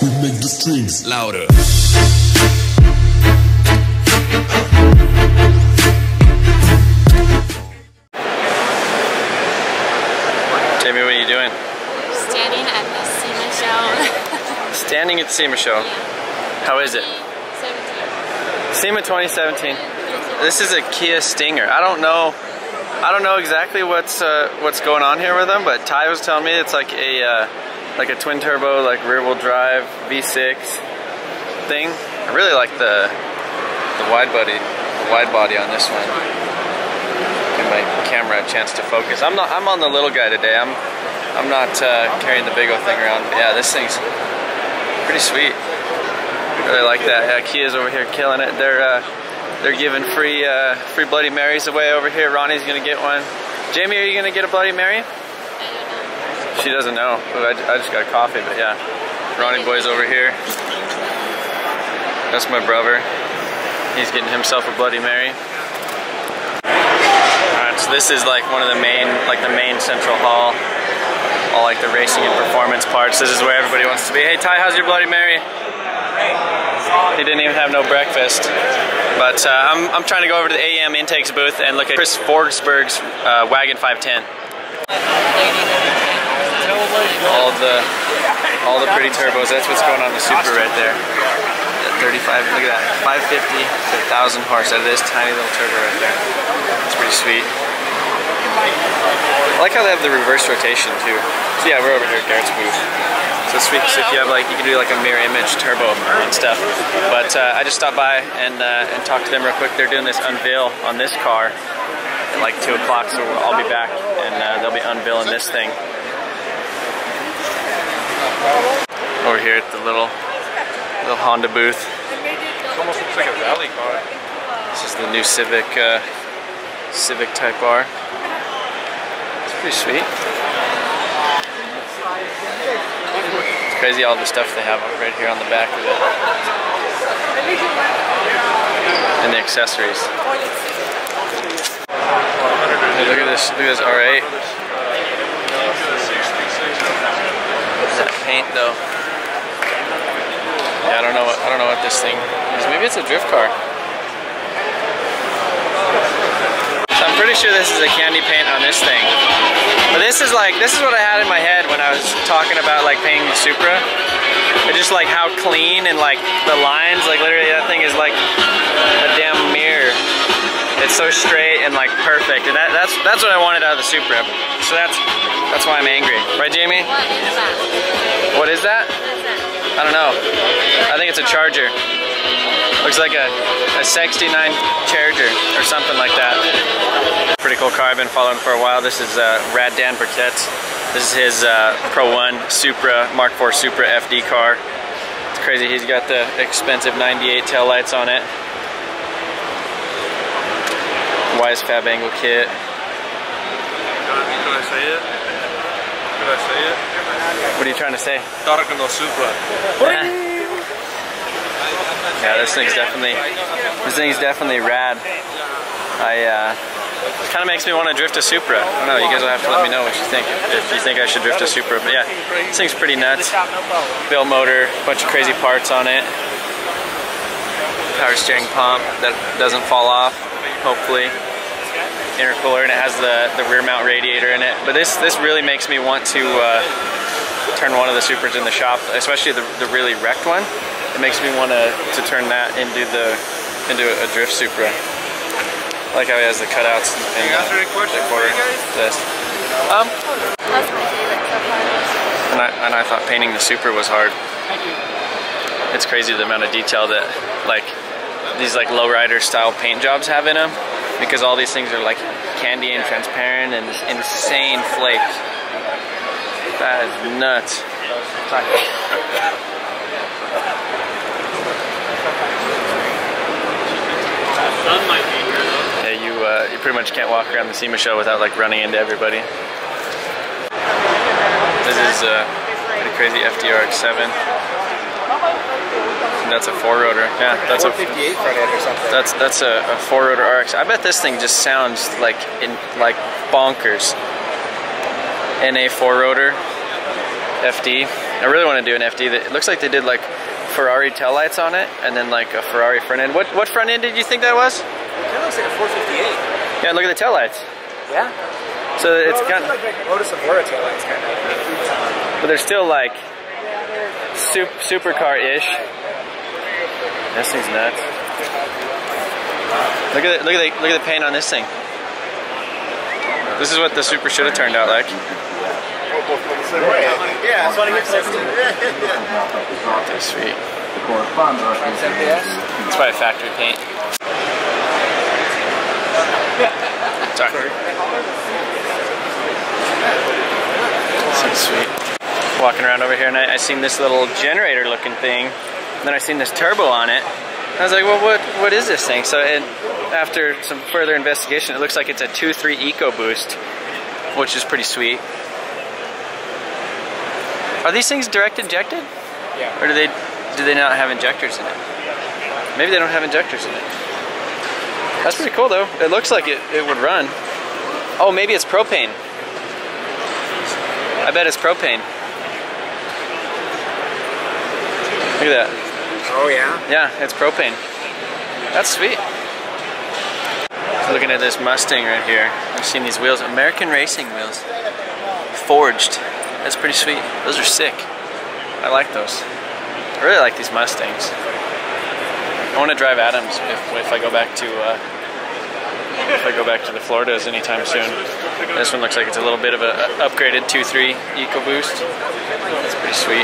We make the strings louder. Jamie, what are you doing? Standing at the SEMA show. Standing at the SEMA show. How is it? 2017. SEMA 2017. This is a Kia Stinger. I don't know exactly what's going on here with them, but Ty was telling me it's like a twin turbo, like rear wheel drive V6 thing. I really like the wide body on this one. Give my camera a chance to focus. I'm on the little guy today. I'm not carrying the big old thing around. But yeah, this thing's pretty sweet. Really like that. Yeah, Kia's over here killing it. They're giving free Bloody Marys away over here. Ronnie's gonna get one. Jamie, are you gonna get a Bloody Mary? She doesn't know. I just got coffee, but yeah. Ronnie boy's over here. That's my brother. He's getting himself a Bloody Mary. Alright, so this is like one of the main central hall. All like the racing and performance parts. This is where everybody wants to be. Hey Ty, how's your Bloody Mary? He didn't even have no breakfast. But I'm trying to go over to the AEM intakes booth and look at Chris Forsberg's Wagon 510. All the pretty turbos. That's what's going on in the Supra right there. That 35, look at that, 550 to 1,000 horse out of this tiny little turbo right there. It's pretty sweet. I like how they have the reverse rotation too. So yeah, we're over here at Garrett's booth. So it's sweet. So if you have you can do like a mirror image turbo and stuff. But I just stopped by and talked to them real quick. They're doing this unveil on this car at like 2 o'clock. So I'll be back and they'll be unveiling this thing. Over here at the little Honda booth. It almost looks like a rally car. This is the new Civic Type R. It's pretty sweet. It's crazy all the stuff they have right here on the back of it. And the accessories. Hey, look at this R8. That paint though. Yeah, I don't know what this thing is. Maybe it's a drift car. So I'm pretty sure this is a candy paint on this thing. But this is what I had in my head when I was talking about like painting the Supra. It's just like how clean and like the lines, like literally that thing is like a damn mirror. It's so straight and like perfect, and that's what I wanted out of the Supra. So that's why I'm angry, right, Jamie? What is that? I don't know. I think it's a charger. Looks like a 69 Charger or something like that. Pretty cool car I've been following for a while. This is Rad Dan Burkett. This is his Pro 1 Supra, Mark IV Supra FD car. It's crazy. He's got the expensive 98 tail lights on it. Wise Fab Angle kit. Can I say it? Can I say it? What are you trying to say? Darken the Supra. Yeah, this thing's definitely rad. It kind of makes me want to drift a Supra. I don't know, you guys will have to let me know what you think, if you think I should drift a Supra. But yeah, this thing's pretty nuts. Built motor, bunch of crazy parts on it. Power steering pump that doesn't fall off, hopefully. Intercooler, and it has the rear mount radiator in it. But this really makes me want to turn one of the Supras in the shop, especially the really wrecked one. It makes me want to turn that into a drift Supra. I like how he has the cutouts and the quarter. This. That's my favorite so far. And I thought painting the Supra was hard. It's crazy the amount of detail that these lowrider style paint jobs have in them, because all these things are like candy and transparent and this insane flake. That is nuts. Yeah, you pretty much can't walk around the SEMA show without like running into everybody. This is a pretty crazy FDRX7. That's a 4-rotor. Yeah, that's a 58 front end or something. That's a 4-rotor RX. I bet this thing just sounds like bonkers. In a 4-rotor FD, I really want to do an FD that, it looks like they did like Ferrari taillights on it, and then like a Ferrari front end. What front end did you think that was? It kind of looks like a 458. Yeah, look at the taillights. Yeah. So it's kind of like Lotus Evora taillights, kind of. but they're still like supercar-ish. This thing's nuts. Look at the paint on this thing. This is what the Supra should have turned out like. Yeah, that's what I get close to. That's sweet. It's probably factory paint. Sorry. So sweet. Walking around over here and I seen this little generator looking thing. And then I seen this turbo on it. I was like, well, what is this thing? So after some further investigation, it looks like it's a 2.3 EcoBoost, which is pretty sweet. Are these things direct injected? Yeah. Or do they not have injectors in it? Maybe they don't have injectors in it. That's pretty cool though. It looks like it would run. Oh, maybe it's propane. I bet it's propane. Look at that. Oh yeah? Yeah, it's propane. That's sweet. Looking at this Mustang right here. I've seen these wheels, American racing wheels. Forged. That's pretty sweet. Those are sick. I like those. I really like these Mustangs. I want to drive Adams if I go back to the Floridas anytime soon. This one looks like it's a little bit of an upgraded 2.3 EcoBoost. That's pretty sweet.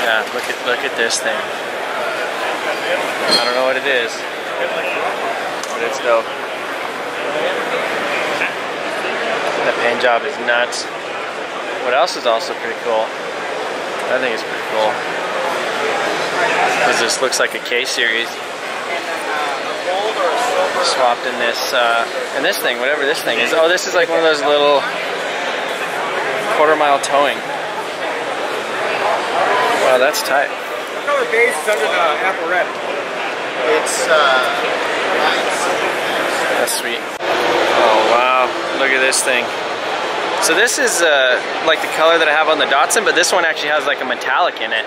Yeah, look at this thing. I don't know what it is, but it's dope. That paint job is nuts. What else is also pretty cool? I think it's pretty cool. Because this looks like a K-series. Swapped in this thing, whatever this thing is. Oh, this is like one of those little quarter-mile towing. Wow, that's tight. What color base is under the apple red? It's that's sweet. Oh wow, look at this thing. So this is like the color that I have on the Datsun, but this one actually has like a metallic in it.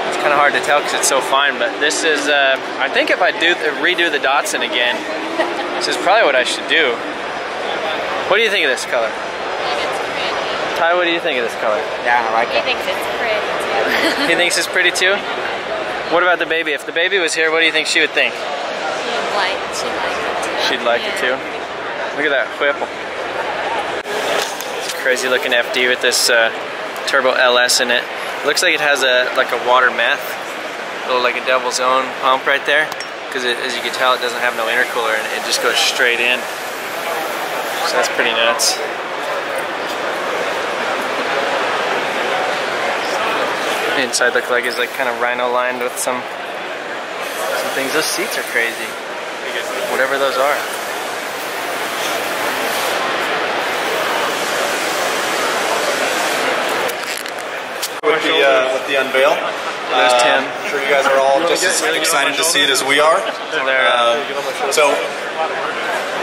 It's kind of hard to tell because it's so fine, but this is, I think if I redo the Datsun again, this is probably what I should do. What do you think of this color? I think it's pretty. Ty, what do you think of this color? yeah, I like He it. thinks it's pretty too. He thinks it's pretty too? What about the baby? If the baby was here, what do you think she would think? She'd like it too. She'd like it too? Look at that Whipple. It's a crazy looking FD with this turbo LS in it. Looks like it has like a water meth, little like a Devil's Own pump right there. Because as you can tell, it doesn't have no intercooler and it just goes straight in. So that's pretty nuts. The inside looks like it's like kind of rhino lined with some things. Those seats are crazy. Whatever those are. With the unveil. There's Tim. I'm sure you guys are all just as excited to see it as we are. So, you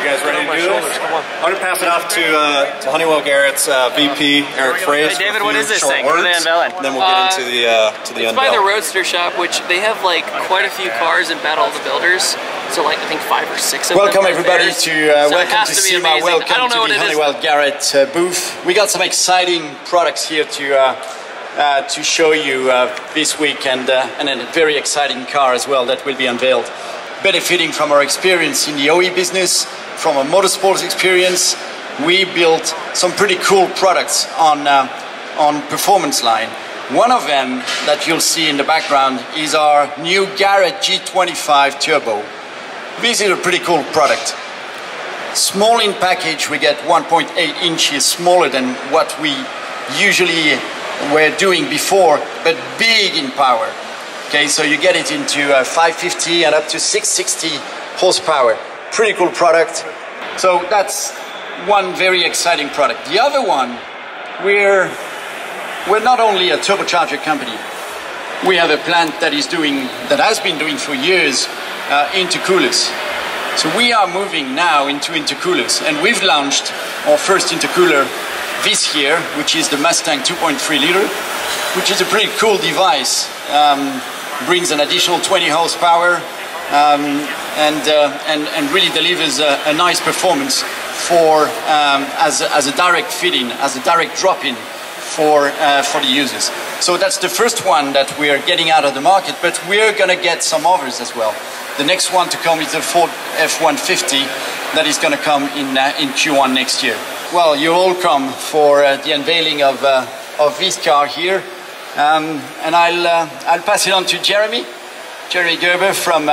guys ready to do this? I'm going to pass it off to Honeywell Garrett's VP, Eric Fraze. Hey David, what is this thing? What are they unveiling? Then we'll get into the It's unveil. by the Roadster shop, which they have like quite a few cars in Battle of the Builders. So like I think 5 or 6 of them. Welcome are everybody theirs. to So it welcome has to to be SEMA. amazing. I Welcome don't know to the what it is. Honeywell Garrett booth. We got some exciting products here to show you this week, and a very exciting car as well that will be unveiled. Benefiting from our experience in the OE business, from a motorsports experience, we built some pretty cool products on performance line. One of them that you'll see in the background is our new Garrett G25 Turbo. This is a pretty cool product. Small in package, we get 1.8 inches smaller than what we usually were doing before, but big in power. Okay, so you get it into 550 and up to 660 horsepower. Pretty cool product. So that's one very exciting product. The other one, we're not only a turbocharger company. We have a plant that has been doing for years intercoolers. So we are moving now into intercoolers, and we've launched our first intercooler this here, which is the Mustang 2.3 liter, which is a pretty cool device. Brings an additional 20 horsepower and really delivers a nice performance for as a direct fit-in, as a direct drop-in for the users. So that's the first one that we are getting out of the market, but we're going to get some others as well. The next one to come is the Ford F-150 that is going to come in Q1 next year. Well, you're all come for the unveiling of this car here, and I'll pass it on to Jeremy Gerber from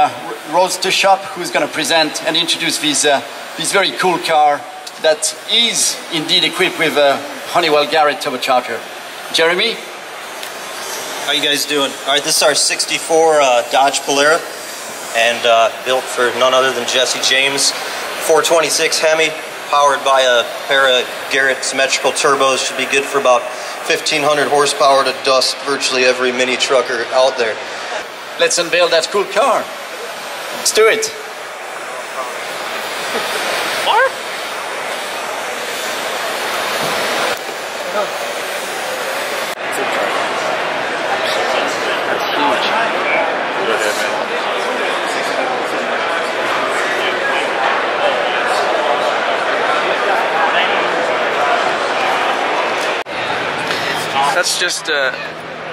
Roadster Shop, who's going to present and introduce this very cool car that is indeed equipped with a Honeywell Garrett turbocharger. Jeremy? How you guys doing? All right, this is our 64 Dodge Polara, and built for none other than Jesse James. 426 Hemi, powered by a pair of Garrett symmetrical turbos. Should be good for about 1,500 horsepower to dust virtually every mini trucker out there. Let's unveil that cool car. Let's do it.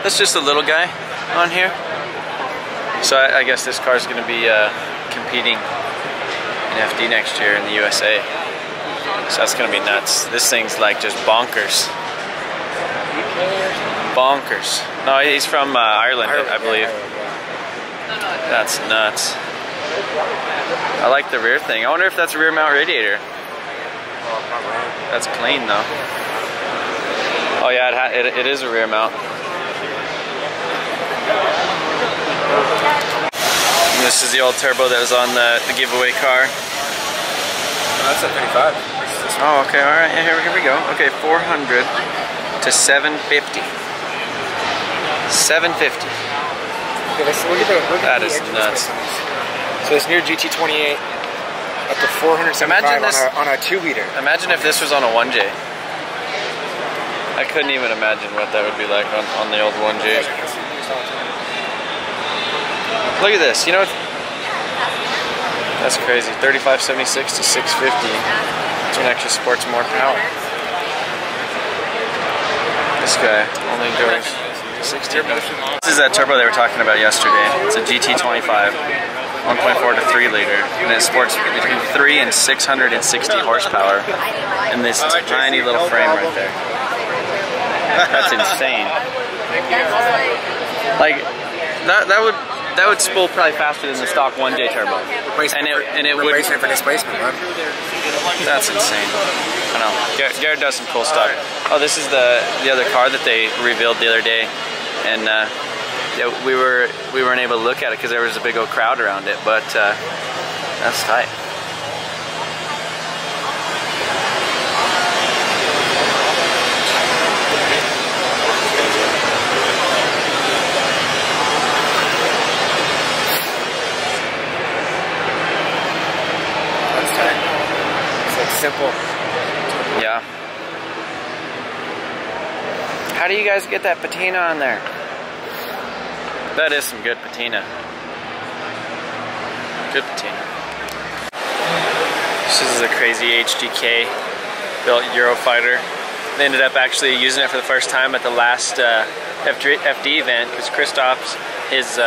That's just a little guy on here. So I guess this car is going to be competing in FD next year in the USA. So that's going to be nuts. This thing's like just bonkers. Bonkers. No, he's from Ireland, I believe. That's nuts. I like the rear thing. I wonder if that's a rear mount radiator. That's clean though. Oh yeah, it is a rear mount. And this is the old turbo that was on the giveaway car. That's a 35. Oh, okay, all right. Yeah, here we go. Okay, 400 to 750. 750. Okay, let's look at that is engine nuts. So this new GT28 up to 475 on a 2-liter. Imagine if this was on a 1J. I couldn't even imagine what that would be like on the old 1J. Look at this, you know, that's crazy. 3576 to 650. This one actually sports more power. This guy only goes 60. This is that turbo they were talking about yesterday. It's a GT25, 1.4 to 3 liter, and it sports between 3 and 660 horsepower in this tiny little frame right there. That's insane. Like that would spool probably faster than the stock 1J turbo. And it would replacement for displacement, right? That's insane. I know. Garrett does some cool stuff. Oh, this is the other car that they revealed the other day, and yeah, we weren't able to look at it because there was a big old crowd around it, but that's tight. Simple. Yeah. How do you guys get that patina on there? That is some good patina. Good patina. This is a crazy HDK built Eurofighter. They ended up actually using it for the first time at the last FD event because Christoph's his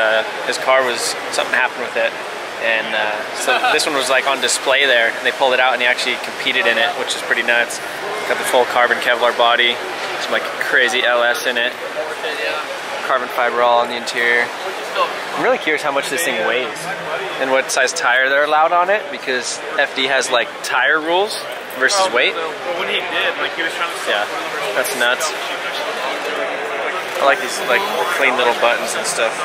car was, something happened with it. And so this one was like on display there, and they pulled it out and he actually competed in it, which is pretty nuts. Got the full carbon Kevlar body, some like crazy LS in it, carbon fiber all on the interior. I'm really curious how much this thing weighs and what size tire they're allowed on it, because FD has like tire rules versus weight. Well, when he did, like he was trying to yeah, that's nuts. I like these like clean little buttons and stuff.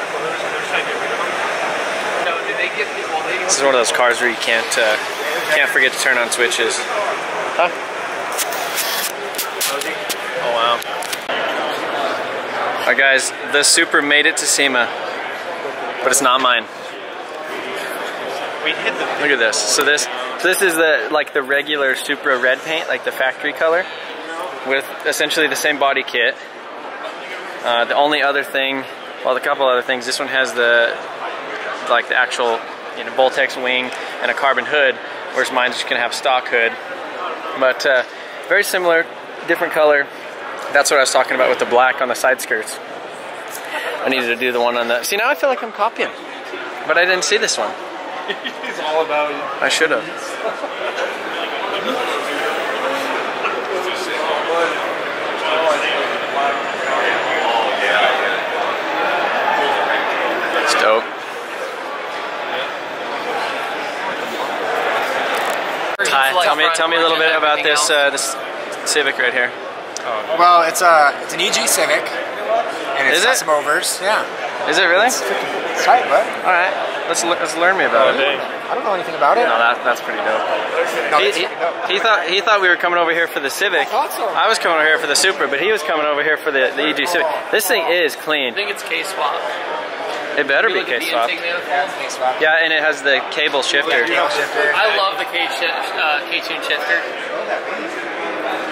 This is one of those cars where you can't forget to turn on switches. Huh? Oh wow. Alright guys, the Supra made it to SEMA, but it's not mine. Look at this. So this is the regular Supra red paint, like the factory color. with essentially the same body kit. The only other thing, well, a couple other things. This one has the actual, you know, Boltex wing and a carbon hood, whereas mine's just gonna have stock hood. But very similar, different color. That's what I was talking about with the black on the side skirts. I needed to do the one on the. See, now I feel like I'm copying, but I didn't see this one. He's all about you. I should have. It's dope. Tell me a little bit about this this Civic right here. Well, it's an EG Civic, and it's got some overs. Yeah. Is it really? It's tight, bud. All right. Let's learn me about it. I don't know anything about it. No, that's pretty dope. No, He thought we were coming over here for the Civic. I thought so. I was coming over here for the Supra, but he was coming over here for the EG Civic. This thing is clean. I think it's K-swap. It better be K-swap. Yeah, and it has the cable shifter. I love the K-tune shifter.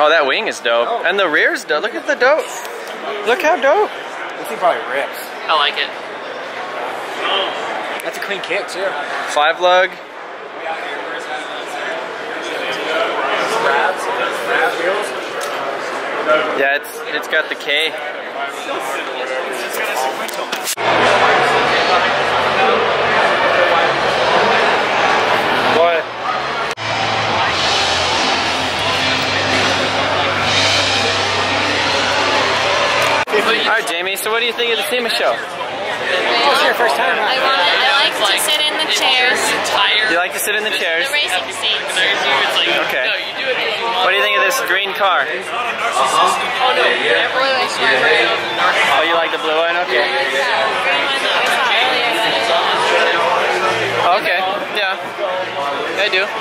Oh, that wing is dope. And the rear's dope. Look at the dope. Look how dope. This thing probably rips. I like it. That's a clean kick too. 5-lug. Yeah, it's got the K. What? Alright, Jamie, so what do you think of the SEMA show? It's your first time, huh? I like to sit in the chairs. You like to sit in the chairs? The racing seats. Okay. What do you think of this green car? Blue is Oh, you like the blue one? Okay. green one that we saw earlier. Okay, yeah. I do. I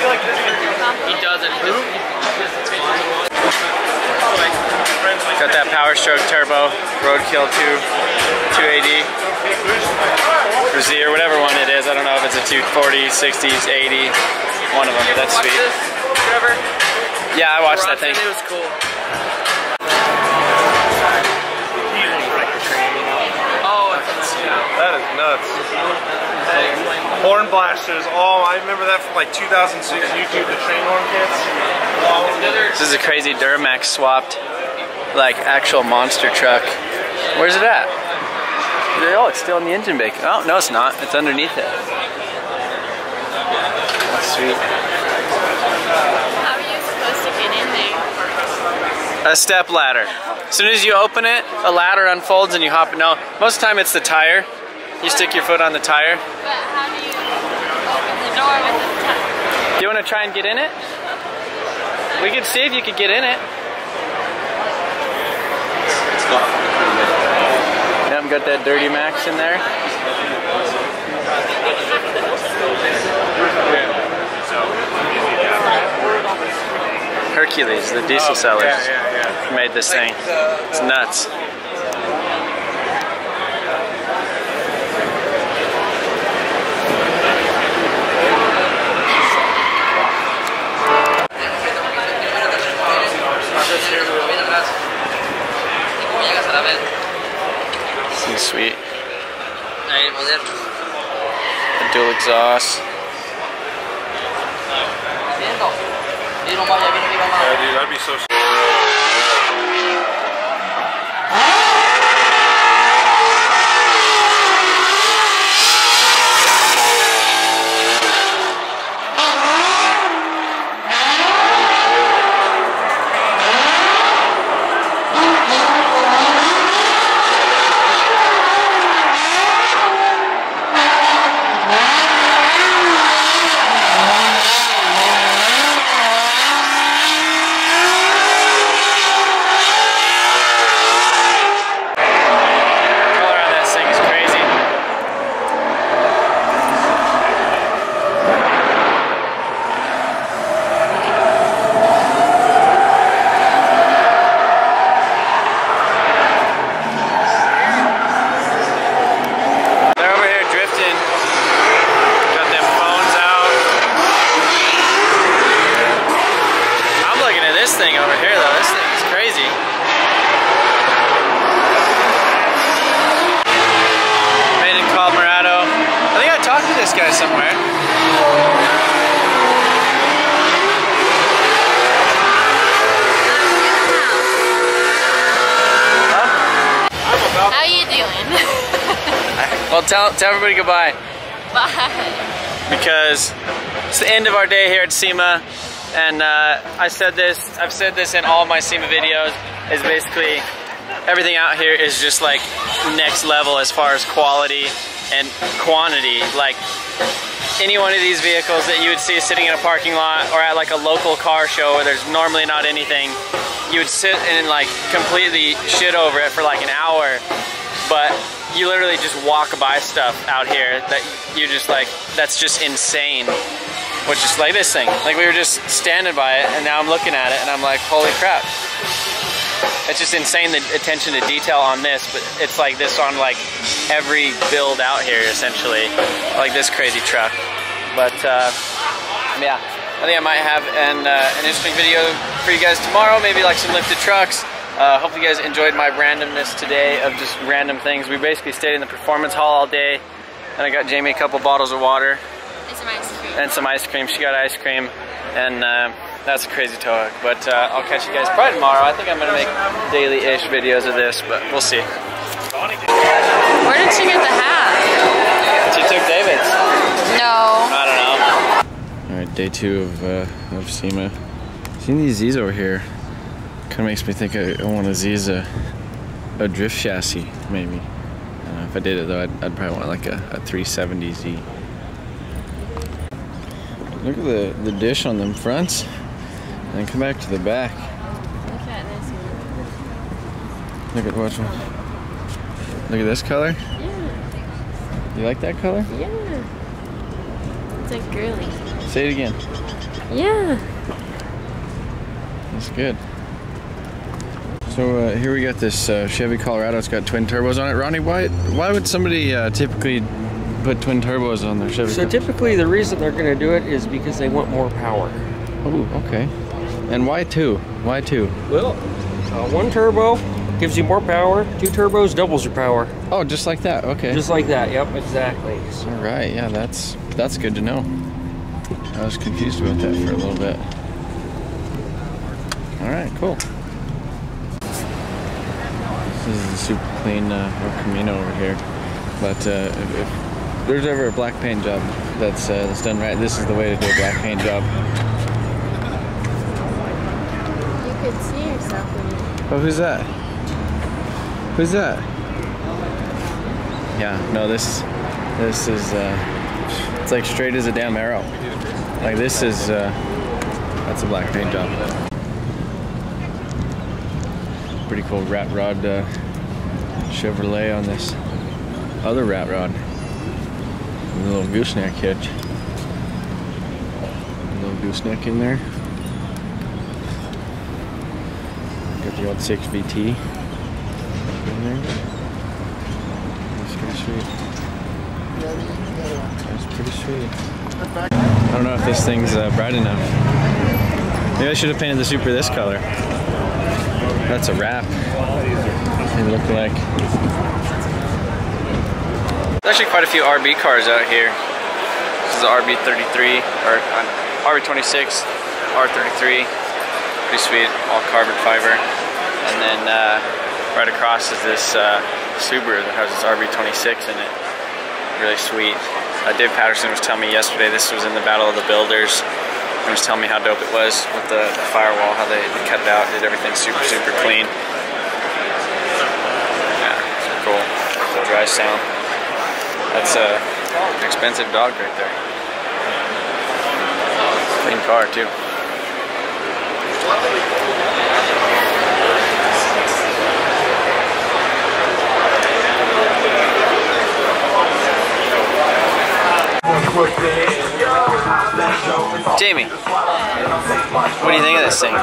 like their next He doesn't. Got that Power Stroke Turbo Roadkill 280 or Z or whatever one it is. I don't know if it's a 240, 60s, 80, one of them, but that's sweet. Trevor? Yeah, I watched that thing. It was cool. Oh, That is nuts. Horn blasters. Oh, I remember that from like 2006 YouTube, the train horn kits. This is a crazy Duramax swapped, like actual monster truck. Where's it at? Oh, it's still in the engine bay. Oh, no, it's not. It's underneath it. That's sweet. How are you supposed to get in there? A step ladder. As soon as you open it, a ladder unfolds and you hop. No, most of the time it's the tire. You stick your foot on the tire. But how do you open the door with the tire? Do you want to try and get in it? We could see if you could get in it. Yep, got that Dirty Max in there. Hercules, the diesel sellers, made this thing. It's nuts. Seems sweet. A dual exhaust. Yeah, dude, that'd be so sick. this guy somewhere. How you doing? Well, tell everybody goodbye. Bye. Because it's the end of our day here at SEMA, and I've said this in all my SEMA videos, is basically everything out here is just like next level as far as quality and quantity. Like any one of these vehicles that you would see sitting in a parking lot or at like a local car show where there's normally not anything, you would sit and like completely shit over it for like an hour, but you literally just walk by stuff out here that you just like, that's just insane. Which is like this thing. Like we were just standing by it and now I'm looking at it and I'm like, holy crap. It's just insane the attention to detail on this, but it's like this on like every build out here essentially. Like this crazy truck. But yeah, I think I might have an interesting video for you guys tomorrow, maybe like some lifted trucks. Hope you guys enjoyed my randomness today of just random things. We basically stayed in the performance hall all day, and I got Jamie a couple bottles of water. And some ice cream. And some ice cream. She got ice cream, and that's a crazy tow hook. But I'll catch you guys probably tomorrow. I think I'm gonna make daily-ish videos of this, but we'll see. Where did she get the hat? She took David's. No. I don't know. All right, day 2 of SEMA. Seeing these Z's over here kind of makes me think I want to Z's a drift chassis, maybe. If I did it though, I'd probably want like a 370 Z. Look at the dish on them fronts, and then come back to the back. Look at this one. Look at which one? Look at this color? Yeah. You like that color? Yeah. It's like girly. Say it again. Yeah. That's good. So here we got this Chevy Colorado. It's got twin turbos on it. Ronnie, why would somebody typically put twin turbos on their Chevy? So typically the reason they're going to do it is because they want more power. Oh, okay. And why 2? Why 2? Well, 1 turbo gives you more power. 2 turbos doubles your power. Oh, just like that. Okay. Just like that. Yep, exactly. All right. Yeah, that's good to know. I was confused about that for a little bit. All right. Cool. This is a super clean Camino over here, but if there's ever a black paint job that's done right, this is the way to do a black paint job. You could see yourself in it. Oh, who's that? Who's that? Yeah, no, this is it's like straight as a damn arrow. Like this is that's a black paint job. Pretty cool rat rod Chevrolet on this other rat rod. A little gooseneck hitch. A little gooseneck in there. Got the old 6 VT in there. That's pretty sweet. That's pretty sweet. I don't know if this thing's bright enough. Maybe I should have painted the Supra this color. That's a wrap. They look like. There's actually quite a few RB cars out here. This is the RB33 or RB26, R33. Pretty sweet, all carbon fiber. And then right across is this Subaru that has this RB26 in it. Really sweet. Dave Patterson was telling me yesterday this was in the Battle of the Builders. He was telling me how dope it was with the firewall, how they cut it out, did everything super, super clean. Yeah, super cool. The dry sound. That's an expensive dog right there. Clean car too. Jamie, what do you think of this thing?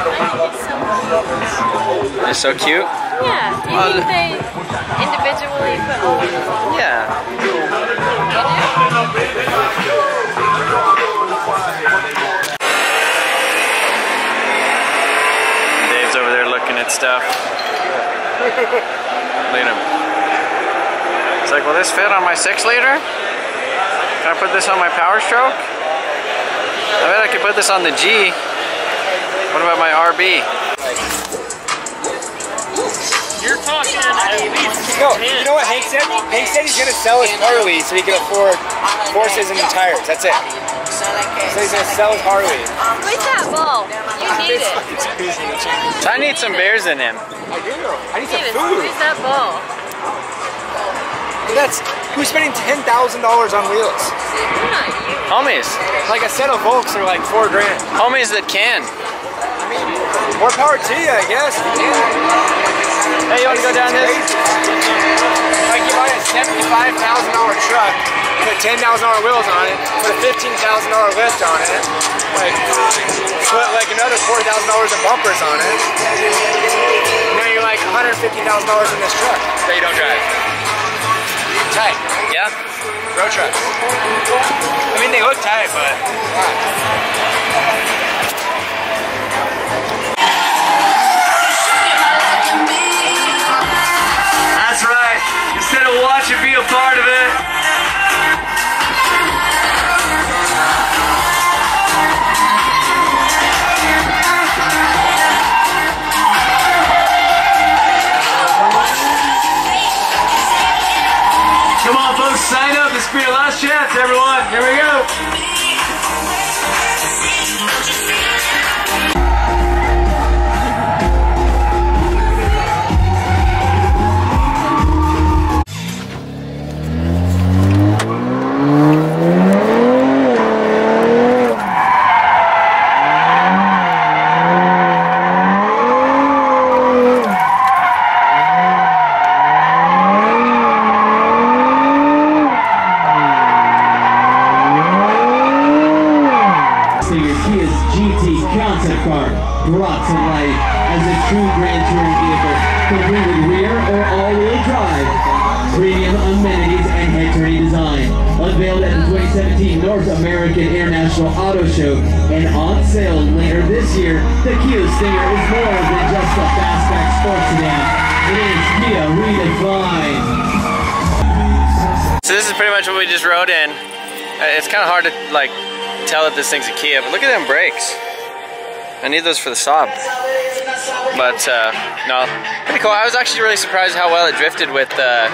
It's so cute. Yeah. Do you think they individually put all of them? Yeah. Dave's over there looking at stuff. Look at him. It's like, will this fit on my 6-liter? Can I put this on my Power Stroke? I bet I could put this on the G. What about my RB? You're talking at least No, you know what Hank said? Hank said he's gonna sell his Harley so he can afford forces and tires. That's it. So he's gonna sell his Harley. Where's that ball? You need it. I need some beers in him. I do. I need some David, food. where's that ball? That's who's spending $10,000 on wheels. Not you. Homies. Like a set of Volks are like $4 grand. Homies that can. I mean, more power to you, I guess. Hey, you want to go down this? Like you buy a $75,000 truck, put $10,000 wheels on it, put a $15,000 lift on it, like put like another $4,000 in bumpers on it. Now you're like $150,000 in this truck that you don't drive. Tight. Yeah. Road truck. I mean, they look tight, but. That's right. Instead of watching, be a part of it. Come on, folks, sign up. This will be your last chance, everyone. Here we go. Brought to life as a true Grand Touring vehicle, complete with rear or all-wheel drive, premium amenities and head-turning design. Unveiled at the 2017 North American International Auto Show and on sale later this year, the Kia Stinger is more than just a fastback sports sedan. It is Kia redefined. So this is pretty much what we just rode in. It's kind of hard to like tell that this thing's a Kia, but look at them brakes. I need those for the Saab. But no, pretty cool. I was actually really surprised how well it drifted with the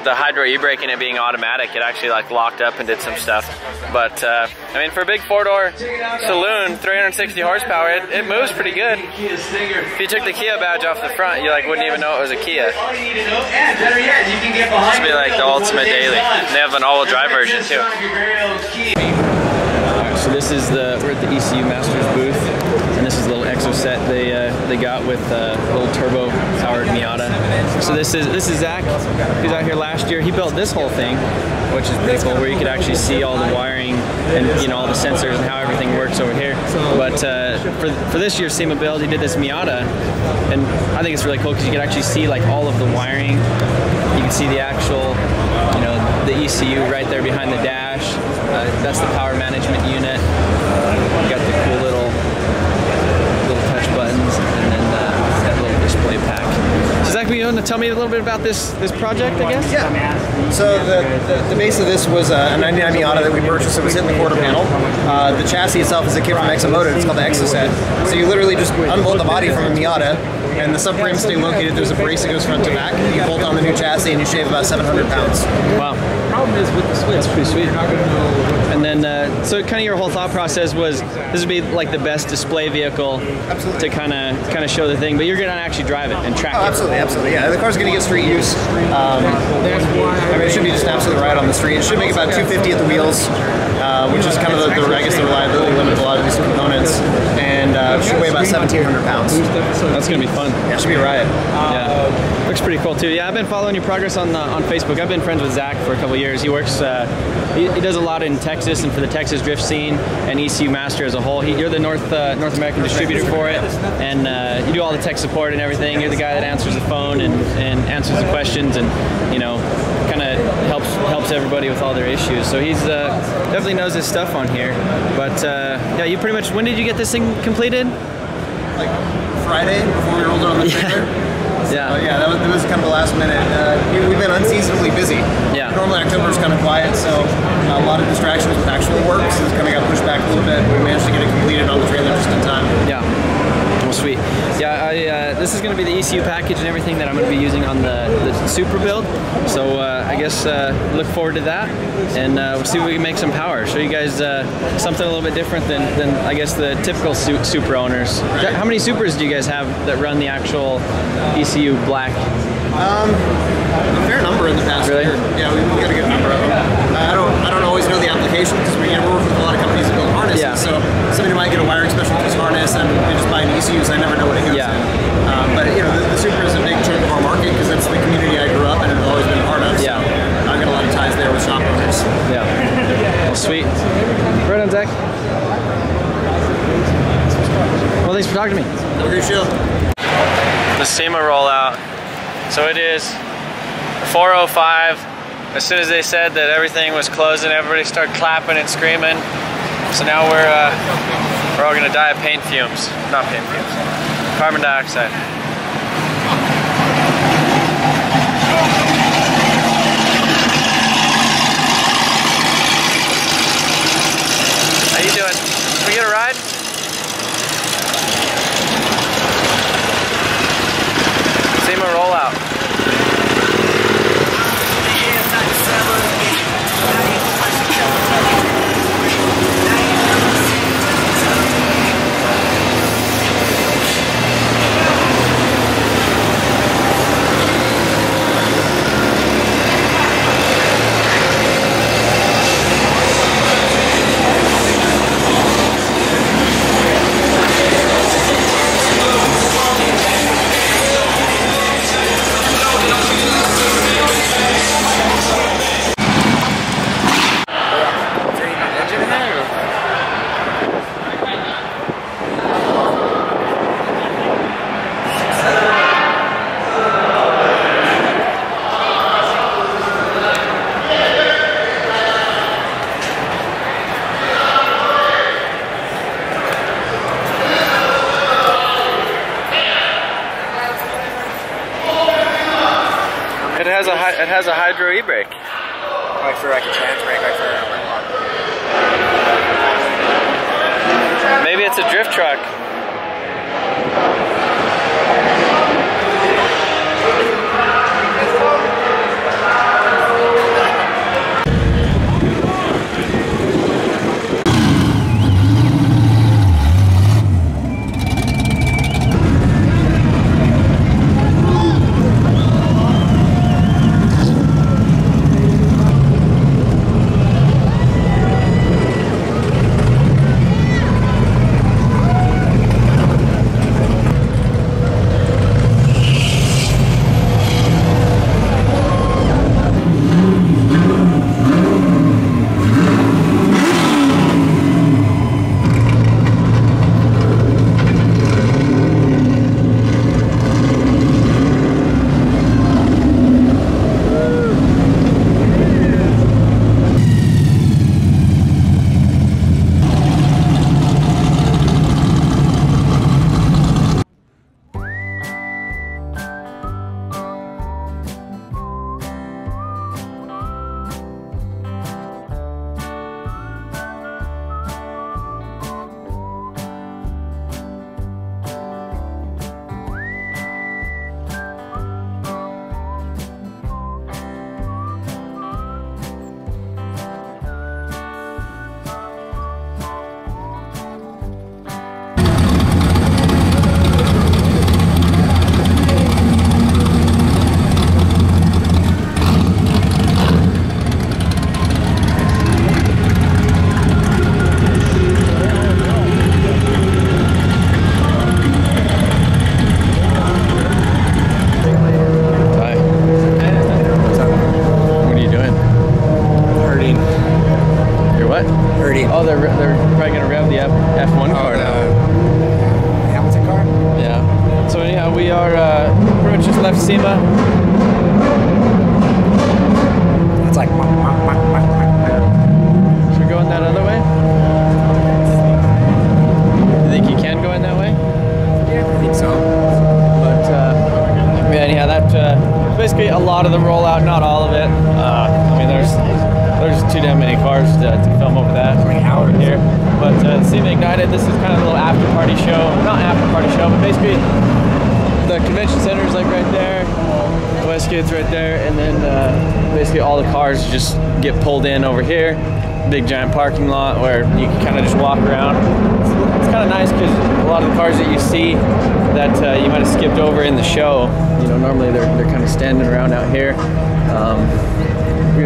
Hydro e-brake and it being automatic. It actually like locked up and did some stuff. But I mean, for a big four-door saloon, 360 horsepower, it moves pretty good. If you took the Kia badge off the front, you like wouldn't even know it was a Kia. This would be like the ultimate daily. And they have an all-wheel drive version too. So this is we're at the ECU Masters booth, and this is a little exo set they got with a little turbo powered Miata. So this is Zach. He was out here last year. He built this whole thing, which is pretty cool, where you could actually see all the wiring and all the sensors and how everything works over here. But for this year's SEMA build, he did this Miata, and I think it's really cool because you can actually see like all of the wiring. You can see the actual, the ECU right there behind the dash. That's the power management unit. You got the cool little touch buttons, and then that little display pack. So Zach, you want to tell me a little bit about this project, I guess? Yeah. So the base of this was a 99 Miata that we purchased. It was hitting the quarter panel. The chassis itself is a kit from Exomotive. It's called the Exoset. So you literally just unbolt the body from a Miata, and the subframe stay located. There's a brace that goes front to back. You bolt on the new chassis, and you shave about 700 pounds. Wow. Problem is with the switch. That's pretty sweet. And then, so kind of your whole thought process was this would be like the best display vehicle to kind of show the thing, but you're gonna actually drive it and track it. Absolutely. Yeah, the car's gonna get street use. I mean, it should be just an absolute ride on the street. It should make about 250 at the wheels, which is kind of the reliability limit of a lot of these components, and it should weigh about 1,700 pounds. That's gonna be fun. Yeah, it should be a riot. Yeah, looks pretty cool too. Yeah, I've been following your progress on Facebook. I've been friends with Zach for a couple of years. He works, he does a lot in Texas and for the Texas drift scene and ECU Master as a whole. You're the North American distributor for it, and you do all the tech support and everything. You're the guy that answers the phone and answers the questions, and kind of helps everybody with all their issues. So he's definitely knows his stuff on here. But yeah, you pretty much. When did you get this thing completed? Like Friday before we rolled it on the trailer. So, yeah, that was kind of the last minute. We've been unseasonably busy. Yeah. Normally October is kind of quiet, so a lot of distractions with actual work, so it's kind of got pushed back a little bit. We managed to get it completed on the trailer just in time. Yeah. Well, sweet. Yeah, this is going to be the ECU package and everything that I'm going to be using on the Supra build. So I guess look forward to that, and we'll see if we can make some power. Show you guys something a little bit different than I guess the typical Supra owners. Right. How many Supras do you guys have that run the actual ECU black? A fair number in the past year. Yeah, we've got a good number of them. I don't always know the application because we work with a lot of companies that build harnesses. Yeah. So somebody might get a wiring specialties harness and they just buy an ECU, so I never know what it goes in. But the Supra is a big chunk of our market because that's the community I grew up in and have always been a part of. So I've got a lot of ties there with shop owners. Yeah. Well, sweet. Right on, Zach. Well, thanks for talking to me. Have a great show. The SEMA rollout. So it is 4:05. As soon as they said that everything was closing, everybody started clapping and screaming. So now we're all gonna die of paint fumes. Not paint fumes. Carbon dioxide. How you doing? Can we get a ride? SEMA rollout. It has a hydro e-brake. Like for like a trans brake, like for maybe it's a drift truck. Oh, they're probably gonna rev the F1 car now. Hamilton car? Yeah. So anyhow, we are pretty much just left SEMA. It's like. Should we go in that other way? You think you can go in that way? Yeah, I think so. But yeah, damn many cars to film over that. Over here. But SEMA Ignited, this is kind of a little after party show. Not after party show, but basically the convention center is like right there. Westgate's right there, and then basically all the cars just get pulled in over here. Big giant parking lot where you can kind of just walk around. It's kind of nice because a lot of the cars that you see that you might have skipped over in the show, you know, normally they're kind of standing around out here.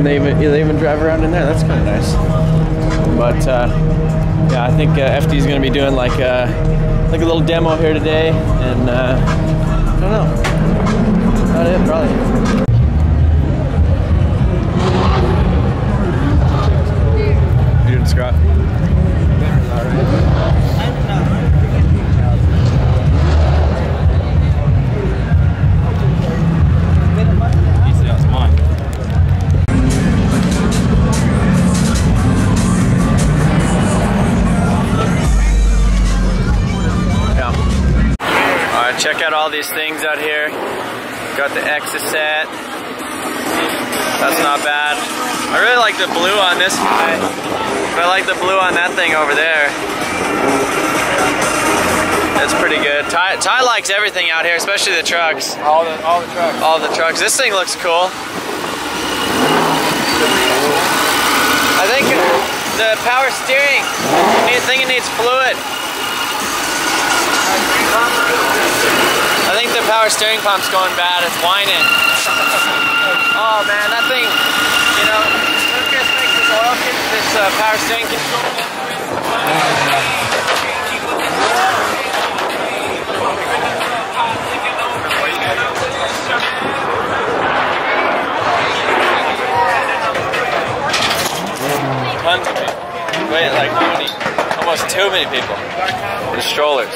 They even drive around in there. That's kind of nice. But yeah, I think FD is going to be doing like a little demo here today, and I don't know. That's about it, probably. You doing, Scott? Check out all these things out here. Got the Exocet. That's not bad. I really like the blue on this guy, but I like the blue on that thing over there. That's pretty good. Ty likes everything out here, especially the trucks. All the trucks. All the trucks. This thing looks cool. I think the power steering, I think it needs fluid. I think the power steering pump's going bad. It's whining. Oh man, that thing, you know, Lucas makes this oil kit, this power steering kit. Tons of people. Wait, like how many? Almost too many people. The strollers.